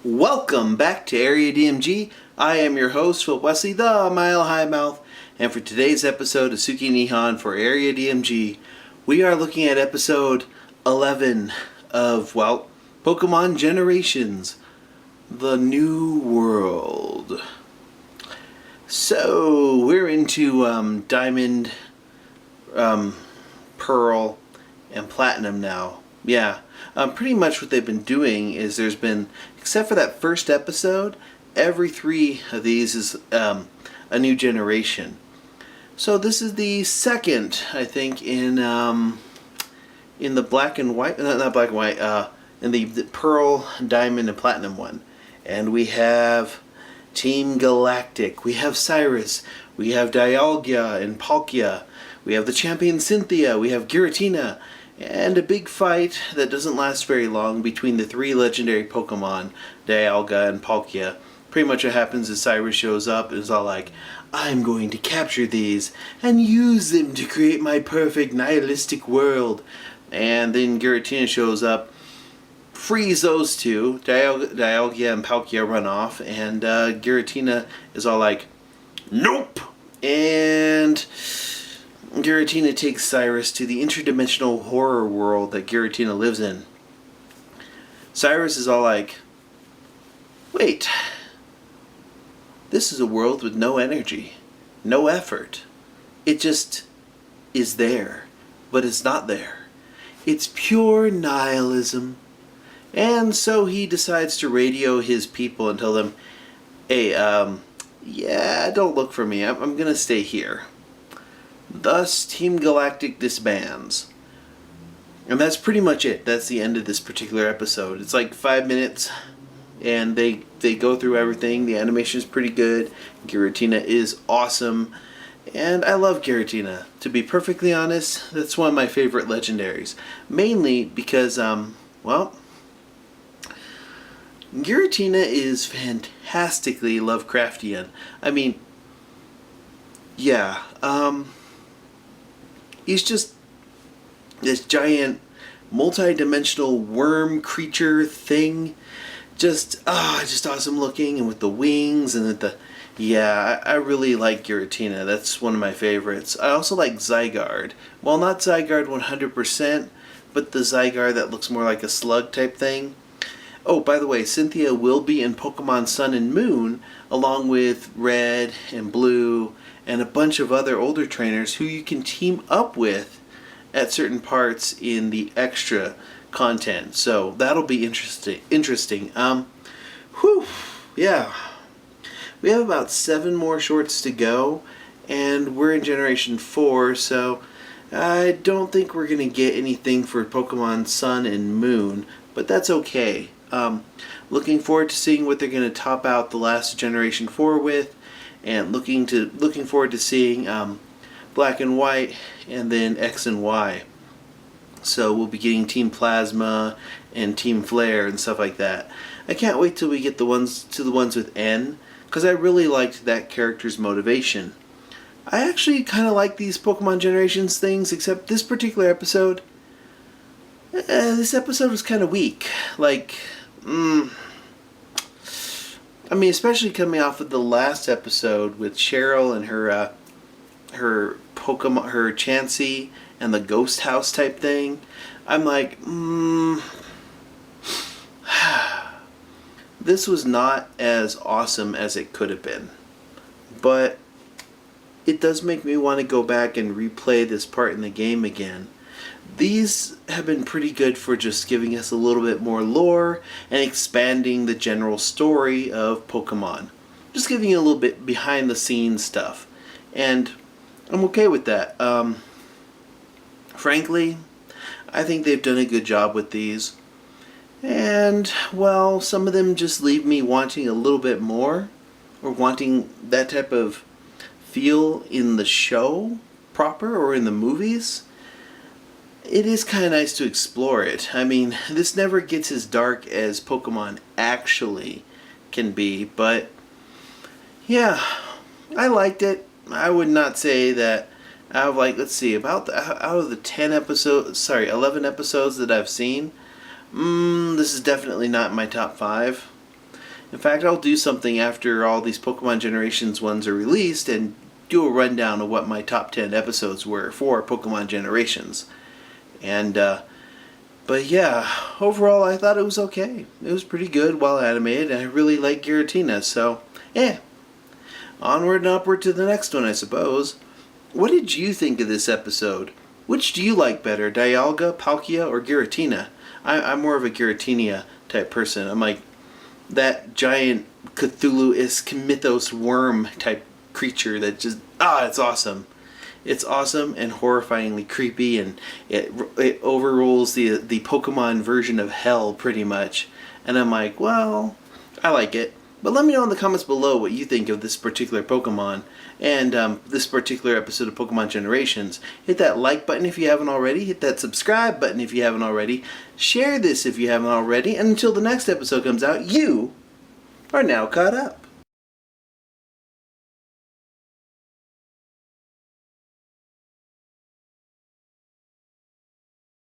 Welcome back to Area DMG. I am your host, Phil Wesley, the Mile High Mouth, and for today's episode of Suki Nihon for Area DMG, we are looking at episode 11 of, Pokemon Generations, the New World. So, we're into Diamond, Pearl, and Platinum now. Yeah, pretty much what they've been doing is there's been, except for that first episode, every 3 of these is a new generation. So this is the second, I think, in the black and white, not black and white, in the Pearl, Diamond, and Platinum one. And we have Team Galactic, we have Cyrus, we have Dialga and Palkia, we have the champion Cynthia, we have Giratina, and a big fight that doesn't last very long between the 3 legendary Pokemon, Dialga and Palkia. Pretty much what happens is Cyrus shows up and is all like, I'm going to capture these and use them to create my perfect nihilistic world. And then Giratina shows up, frees those two, Dialga and Palkia run off, and Giratina is all like, nope! And Giratina takes Cyrus to the interdimensional horror world that Giratina lives in. Cyrus is all like, wait, this is a world with no energy, no effort. It just is there, but it's not there. It's pure nihilism. And so he decides to radio his people and tell them, hey, yeah, don't look for me. I'm gonna stay here. Thus, Team Galactic disbands. And that's pretty much it. That's the end of this particular episode. It's like 5 minutes, and they go through everything. The animation is pretty good. Giratina is awesome. And I love Giratina. To be perfectly honest, that's one of my favorite legendaries. Mainly because, Giratina is fantastically Lovecraftian. I mean, yeah, he's just this giant, multi-dimensional worm creature thing. Just awesome looking, and with the wings and I really like Giratina. That's one of my favorites. I also like Zygarde. Well, not Zygarde 100%, but the Zygarde that looks more like a slug type thing. Oh, by the way, Cynthia will be in Pokemon Sun and Moon, along with Red and Blue, and a bunch of other older trainers who you can team up with at certain parts in the extra content. So that'll be interesting. Yeah. We have about 7 more shorts to go, and we're in Generation 4, so I don't think we're going to get anything for Pokemon Sun and Moon, but that's okay. Looking forward to seeing what they're going to top out the last Generation 4 with, and looking forward to seeing Black and White and then X and Y. So we'll be getting Team Plasma and Team Flare and stuff like that. I can't wait till we get the ones with N, because I really liked that character's motivation. I actually kind of like these Pokemon Generations things, except this particular episode. This episode was kind of weak. Especially coming off of the last episode with Cheryl and her Pokemon, her Chansey, and the ghost house type thing. I'm like, this was not as awesome as it could have been. But it does make me want to go back and replay this part in the game again. These have been pretty good for just giving us a little bit more lore and expanding the general story of Pokemon. Just giving you a little bit behind the scenes stuff. And I'm okay with that. Frankly, I think they've done a good job with these. And, well, some of them just leave me wanting a little bit more, or wanting that type of feel in the show proper or in the movies. It is kind of nice to explore it. I mean, this never gets as dark as Pokemon actually can be, but yeah, I liked it. I would not say that out of out of the 11 episodes that I've seen, this is definitely not my top 5. In fact, I'll do something after all these Pokemon Generations ones are released and do a rundown of what my top 10 episodes were for Pokemon Generations. And, but yeah, overall I thought it was okay. It was pretty good, well animated, and I really like Giratina, so, yeah. Onward and upward to the next one, I suppose. What did you think of this episode? Which do you like better, Dialga, Palkia, or Giratina? I'm more of a Giratina type person. I'm like that giant Cthulhu-esque mythos worm type creature that just, it's awesome. It's awesome and horrifyingly creepy, and it overrules the Pokemon version of hell pretty much. And I'm like, well, I like it. But let me know in the comments below what you think of this particular Pokemon and this particular episode of Pokemon Generations. Hit that like button if you haven't already. Hit that subscribe button if you haven't already. Share this if you haven't already. And until the next episode comes out, you are now caught up.